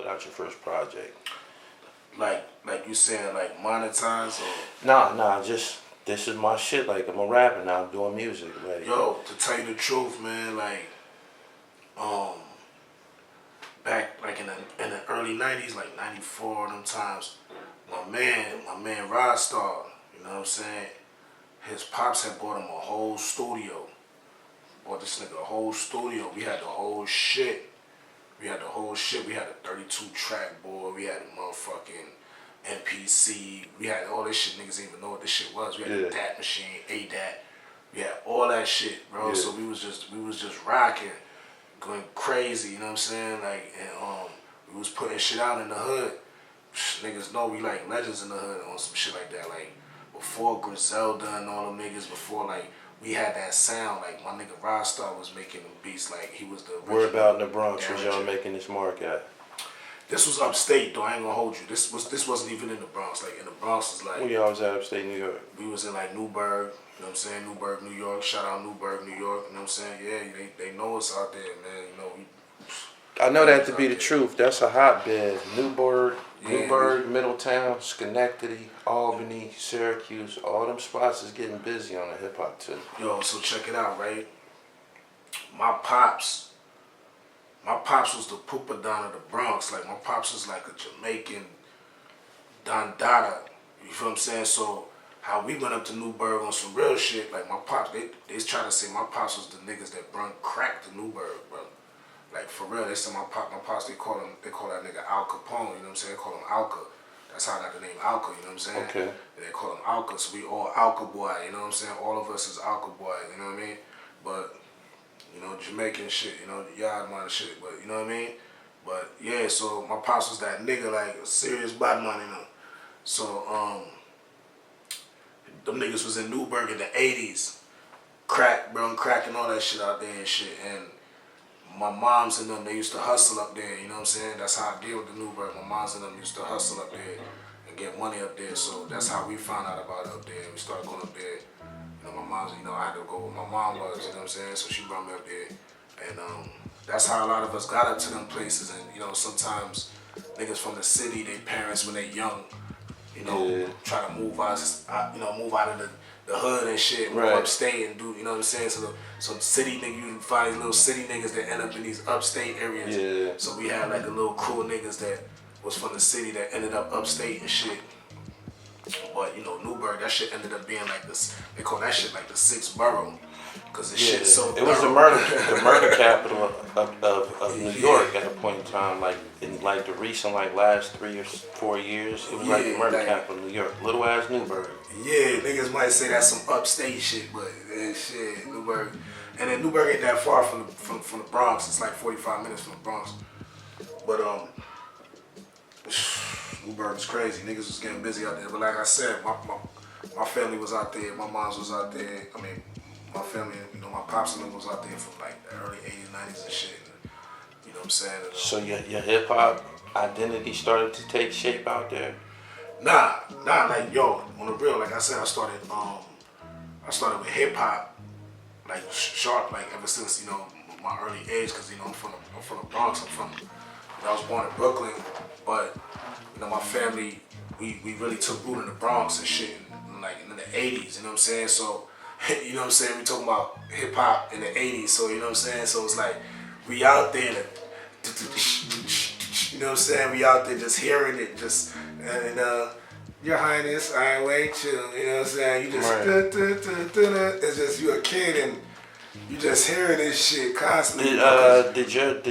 out your first project? Like you saying, like monetize or? Nah, just this is my shit. Like I'm a rapper now, I'm doing music. Like, yo, to tell you the truth, man, like, back like in the early '90s, like '94, them times, my man Rodstar, you know what I'm saying? His pops had bought him a whole studio. Bought this nigga a whole studio. We had the whole shit. We had a 32 track board. We had a motherfucking MPC. We had all this shit. Niggas didn't even know what this shit was. We had a DAT machine, ADAT. We had all that shit, bro. Yeah. So we was just rocking, going crazy. You know what I'm saying? Like, and we was putting shit out in the hood. Niggas know we like legends in the hood on some shit like that. Like before Griselda and all them niggas. Before like. We had that sound, like my nigga Rodstar was making them beats, like he was the original. Where about in the Bronx was y'all making this mark at? This was upstate though, I ain't gonna hold you. This wasn't even in the Bronx. Like in the Bronx is like. Where y'all was at upstate New York? We was in like Newburgh, you know what I'm saying? Newburgh, New York. Shout out Newburgh, New York, you know what I'm saying? Yeah, they know us out there, man. You know, I know that to be the truth. That's a hotbed. Newburgh, Middletown, Schenectady, Albany, Syracuse, all them spots is getting busy on the hip hop too. Yo, so check it out, right? My pops was the Poopa Don of the Bronx. Like my pops was like a Jamaican Don Dada. You feel what I'm saying? So how we went up to Newburgh on some real shit, like my pops, they try to say my pops was the niggas that brung crack to Newburgh, bro. Like for real, they said my pops, they call that nigga Al Capone, you know what I'm saying? They call him Alca. That's how I got the name Alca, you know what I'm saying? Okay. And they call him Alca, so we all Alca boy, you know what I'm saying? All of us is Alca boy, you know what I mean? But, you know, Jamaican shit, you know, yard money shit, but you know what I mean? But yeah, so my pops was that nigga, like a serious bad money, you know. So, them niggas was in Newburgh in the 80's. Crack, bro, crack and all that shit out there and shit. And my moms and them, they used to hustle up there, you know what I'm saying? That's how I deal with the Newburgh. My moms and them used to hustle up there and get money up there. So that's how we found out about it up there. We started going up there. You know, my mom's, you know, I had to go where my mom was, you know what I'm saying? So she brought me up there. And that's how a lot of us got up to them places. And, you know, sometimes niggas from the city, their parents, when they young, you know, try to move us, you know, move out of the hood and shit, move upstate and do, you know what I'm saying? So some city niggas, you find these little city niggas that end up in these upstate areas. Yeah. So we had like a little crew of niggas that was from the city that ended up upstate and shit. But you know, Newburgh, that shit ended up being like this. They call that shit like the sixth borough, cause the shit so. It was the murder capital of New York at a point in time. Like in like the recent last 3 or 4 years, it was like the murder capital of New York. Little ass Newburgh. Yeah, niggas might say that's some upstate shit, but shit, Newburgh. And then Newburgh ain't that far from the Bronx. It's like 45 minutes from the Bronx. But Newburgh is crazy. Niggas was getting busy out there. But like I said, my family was out there. My mom's was out there. I mean, my family, you know, my pops and them was out there from like the early 80s, 90s and shit. You know what I'm saying? And, so your hip hop identity started to take shape out there? Nah, like yo, on the real, like I said, I started with hip hop, like sharp, like ever since, you know, my early age, cause you know I'm from the Bronx. I was born in Brooklyn, but you know my family, we really took root in the Bronx and shit, like in the 80's, you know what I'm saying? So, you know what I'm saying? We talking about hip hop in the 80's, so you know what I'm saying? So it's like we out there, you know what I'm saying? We out there just hearing it, just and Your Highness, I wait you. You know what I'm saying? You just it's just you a kid and you just hearing this shit constantly. Did your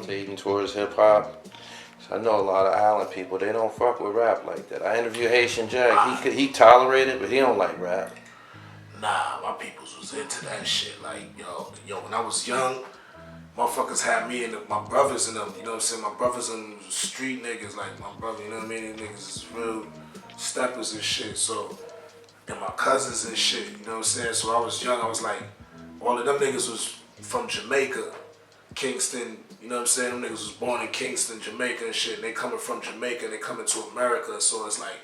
dating towards hip hop? I know a lot of island people. They don't fuck with rap like that. I interviewed Haitian Jack. He tolerated, but he don't like rap. Nah, my peoples was into that shit. Like yo, when I was young, motherfuckers had me and my brothers and them, you know what I'm saying? My brothers and street niggas, like my brother, you know what I mean? These niggas is real steppers and shit, so, and my cousins and shit, you know what I'm saying? So I was young, I was like, all of them niggas was from Jamaica, Kingston, you know what I'm saying? Them niggas was born in Kingston, Jamaica and shit, and they coming from Jamaica, they coming to America, so it's like,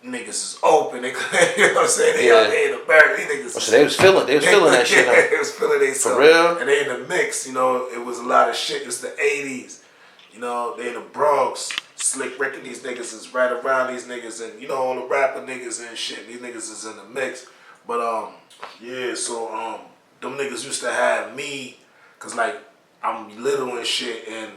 niggas is open, they, you know what I'm saying? They out there in America, these niggas. So they was feeling that shit. They was feeling they for real? And they in the mix, you know, it was a lot of shit. It's the 80's, you You know, they in the Bronx. Slick Rick and these niggas is right around these niggas, and you know all the rapper niggas and shit. These niggas is in the mix. But yeah, so them niggas used to have me, cause like I'm little and shit, and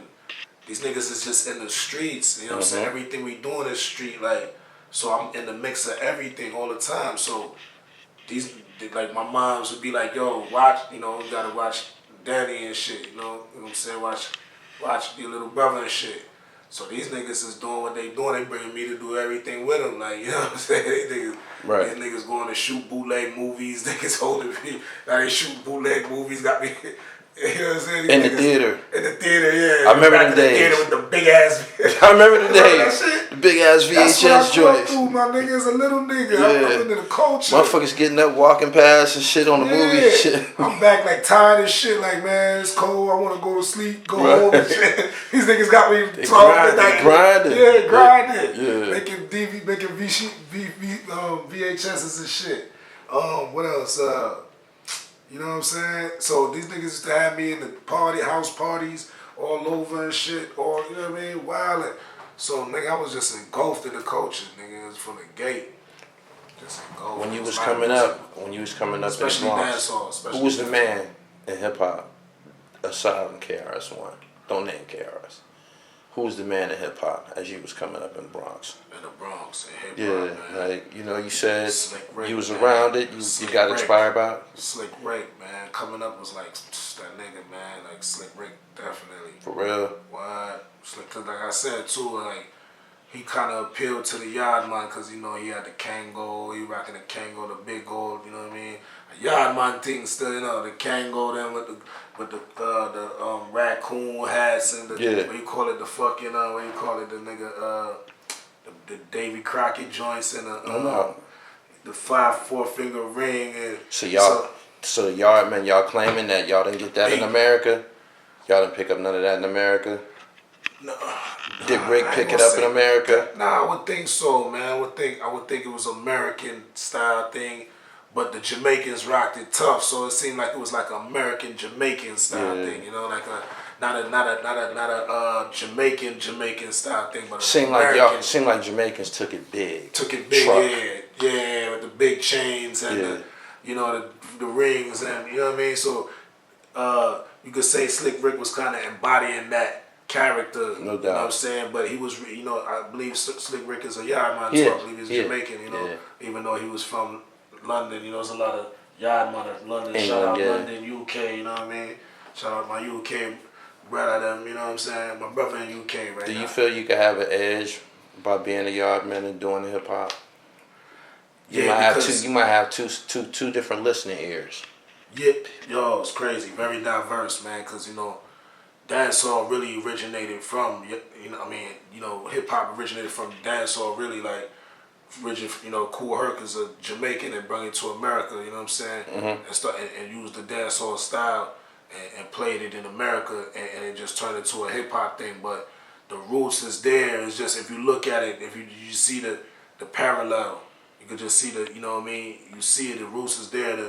these niggas is just in the streets. You know what I'm saying? Everything we do in the street, like, so I'm in the mix of everything all the time. So these, like, my moms would be like, yo, watch, you know, you gotta watch daddy and shit. You know what I'm saying? Watch your little brother and shit. So these niggas is doing what they doing. They bringing me to do everything with them. Like, you know what I'm saying? These niggas going to shoot bootleg movies. Niggas holding me. Now they shoot bootleg movies. Got me, you know what I'm saying? In the theater. In the theater, yeah. I remember them days. Theater with the big ass. I remember the days. The big ass VHS joints. My nigga is a little nigga. I'm into the culture. Motherfuckers getting up, walking past and shit on the movie. Shit. I'm back like tired as shit. Like, man, it's cold. I want to go to sleep, go home and shit. These niggas got me grinding. Yeah, grinding. Yeah. Making VHSs and shit. What else? You know what I'm saying? So these niggas used to have me in the house parties all over and shit, all, you know what I mean? Wildin'. So, nigga, I was just engulfed in the culture, nigga. It was from the gate. Just engulfed. When you was coming up especially in the Bronx, dancehall, who was the man in hip hop aside from KRS-One? Don't name KRS. Who was the man in hip hop as you was coming up in the Bronx? In the Bronx, in hip hop, man. Like, you know, you said Rick, you was man. around it. You got inspired by it. Slick Rick, man. Coming up was like that nigga, man. Like Slick Rick, definitely. For real. What? Slick, cause like I said too, like he kind of appealed to the yard man, cause you know he had the Kango, he rocking the Kango, the big gold. You know what I mean? A yard man thing still, you know, the Kango then with the raccoon hats and the what you call it, the fucking what you call it, the nigga the Davy Crockett joints and the 5-4 finger ring. And so the yard man, y'all claiming that y'all didn't get that in America? Y'all didn't pick up none of that in America? No. Did Rick pick it up in America? Nah, I would think so, man. I would think it was American style thing. But the Jamaicans rocked it tough, so it seemed like it was like an American Jamaican style thing, you know, like not a Jamaican style thing, but seemed like Jamaicans took it big. Yeah, with the big chains and the, you know, the rings and you know what I mean. So you could say Slick Rick was kind of embodying that character, no doubt. You know what I'm saying? But he was, you know, I believe Slick Rick is a yard man too. I believe he's Jamaican, you know, even though he was from London, you know, there's a lot of yard man in London. England, shout out London, UK, you know what I mean? Shout out my UK brother, them, you know what I'm saying? My brother in UK right now. Do you feel you could have an edge by being a yard man and doing hip hop? You might have two different listening ears. Yeah, yo, it's crazy. Very diverse, man, because, you know, dancehall really originated from, you know, I mean, you know, hip hop originated from dancehall really, like, you know, Kool Herc is a Jamaican and brought it to America, you know what I'm saying? And used the dancehall style and played it in America and it just turned into a hip hop thing. But the roots is there. It's just, if you look at it, if you see the parallel, you could just see you know what I mean? You see it, the roots is there, you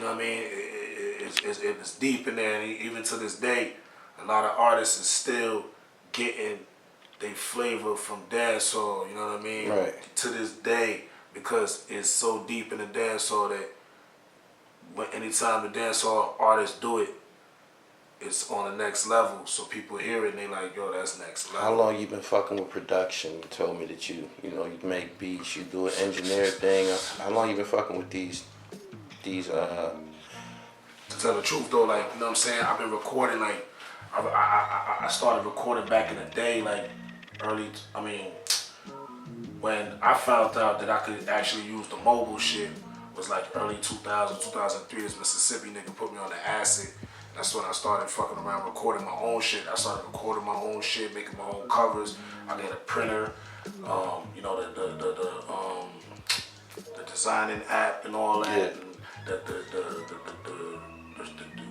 know what I mean? It's deep in there, and even to this day, a lot of artists is still getting they flavor from dancehall, you know what I mean? Right. To this day, because it's so deep in the dancehall that anytime the dancehall artists do it, it's on the next level. So people hear it and they like, yo, that's next level. How long you been fucking with production? You told me that you know, you make beats, you do an engineer thing. How long you been fucking with these To tell the truth though, like, you know what I'm saying? I've been recording, like, I started recording back in the day, like, when I found out that I could actually use the mobile shit was like early 2000, 2003. This Mississippi nigga put me on the acid. That's when I started fucking around recording my own shit. I started recording my own shit, making my own covers. I did a printer, you know, the designing app and all that, and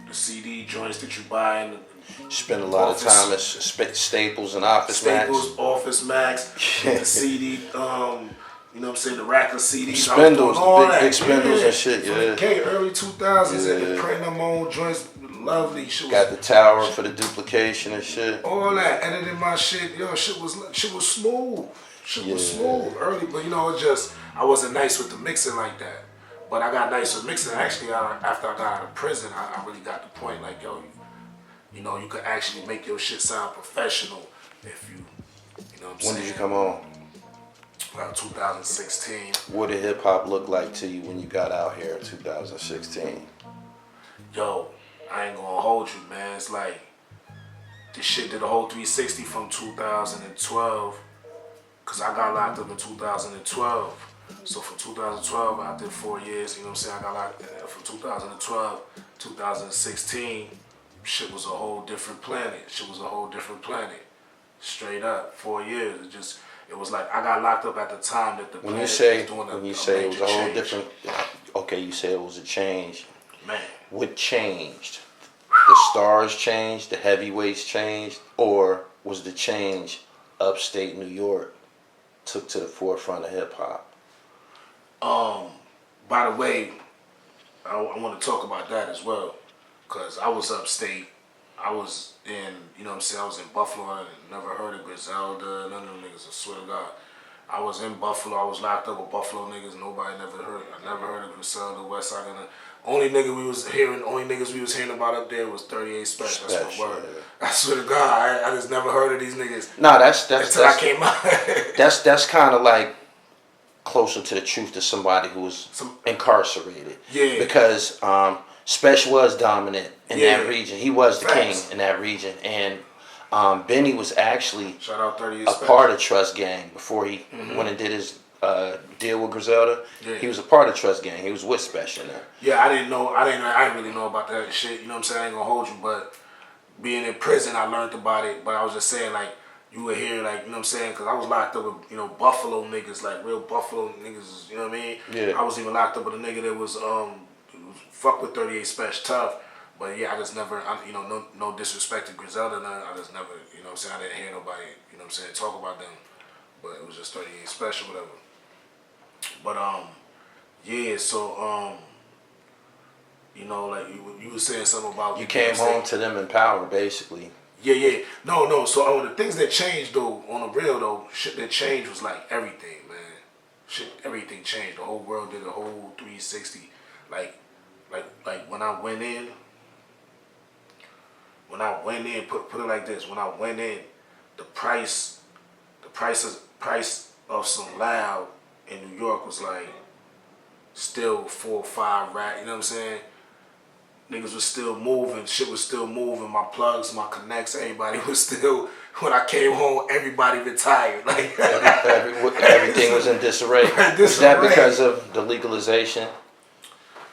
the CD joints that you buy and spend a lot of time at Staples and Office Max. Office Max, the CD, you know what I'm saying, the rack of CDs. Spindles, the big spindles and shit, Okay, early 2000s, and printing them on joints, lovely. Shit got the tower for the duplication and shit. All that, editing my shit, yo, shit was smooth. Shit was smooth early, but you know, it just, I wasn't nice with the mixing like that. But I got nice with mixing. Actually, after I got out of prison, I really got the point, like, yo, you know, you could actually make your shit sound professional if you know what I'm saying? When did you come on? About 2016. What did hip hop look like to you when you got out here in 2016? Yo, I ain't gonna hold you, man. It's like, this shit did a whole 360 from 2012, cause I got locked up in 2012. So from 2012, I did 4 years, you know what I'm saying? I got locked from 2012, 2016, shit was a whole different planet. Shit was a whole different planet. Straight up, 4 years. It was like I got locked up at the time that the when planet you say was doing when you a say it was a whole change. different, okay, you say it was a change. Man, What changed? The stars changed, the heavyweights changed, or was the change upstate New York took to the forefront of hip hop? by the way, I want to talk about that as well, cause I was upstate. I was in, you know what I'm saying, I was in Buffalo. I never heard of Griselda, none of them niggas, I swear to God. I was in Buffalo, I was locked up with Buffalo niggas, I never heard of Griselda, West Side. Only niggas we was hearing about up there was 38 Special. That's my word. Yeah. I swear to God, I just never heard of these niggas. No, that's until I came out. that's kind of like closer to the truth to somebody who was incarcerated. Yeah. Because Special was dominant in that region. He was the king in that region, and Benny was actually shout out 38 a part of Trust Gang before he went and did his deal with Griselda. Yeah. He was a part of Trust Gang. He was with Special now. Yeah, I didn't really know about that shit. You know what I'm saying? I ain't gonna hold you, but being in prison, I learned about it. But I was just saying, like, you would hear, like, you know what I'm saying? Because I was locked up with, you know, Buffalo niggas, like real Buffalo niggas. You know what I mean? Yeah. I was even locked up with a nigga that was fuck with 38 Special tough. But yeah, I just never, you know, no disrespect to Griselda. I just never, you know what I'm saying? I didn't hear nobody, you know what I'm saying, talk about them. But it was just 38 Special, whatever. But yeah, so you know, like you were saying something about you came home to them in power, basically. Yeah. No. So the things that changed though, on the real though, shit that changed was like everything, man. Everything changed. The whole world did a whole 360. Like when I went in, put it like this. When I went in, the price of some loud in New York was like still 4 or 5 racks. You know what I'm saying? Niggas was still moving. Shit was still moving. My plugs, my connects, everybody was still. When I came home, everybody retired. Like everything was in disarray. Is that because of the legalization?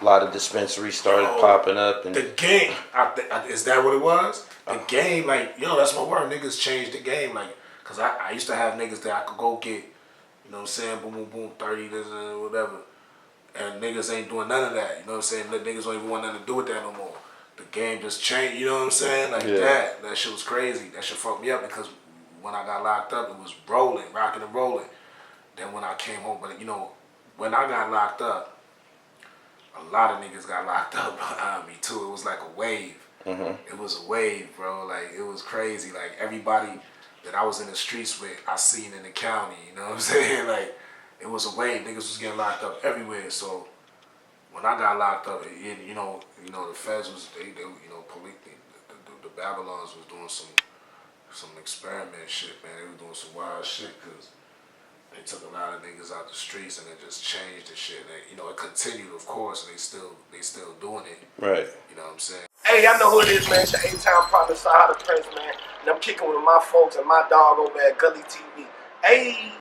A lot of dispensaries started popping up. And the game, is that what it was? The game, like, yo, that's my word. Niggas changed the game. Like, because I used to have niggas that I could go get, you know what I'm saying, boom, 30, this and whatever. And niggas ain't doing none of that. You know what I'm saying? Niggas don't even want nothing to do with that no more. The game just changed, you know what I'm saying? Like that shit was crazy. That shit fucked me up because when I got locked up, it was rolling, rocking and rolling. Then when I came home, but you know, when I got locked up, a lot of niggas got locked up behind me too. It was like a wave. It was a wave, bro. Like, it was crazy. Like, everybody that I was in the streets with, I seen in the county, you know what I'm saying? Like, it was a wave. Niggas was getting locked up everywhere. So when I got locked up, you know, the feds was they you know, police, the Babylons was doing some experiment shit, man. They was doing some wild shit because they took a lot of niggas out the streets and it just changed the shit. And, you know, it continued, of course, and they still doing it. Right. You know what I'm saying? Hey, y'all know who it is, man. It's your 8-town partner, Sahara the Prince, man. And I'm kicking with my folks and my dog over at Gully TV. Hey.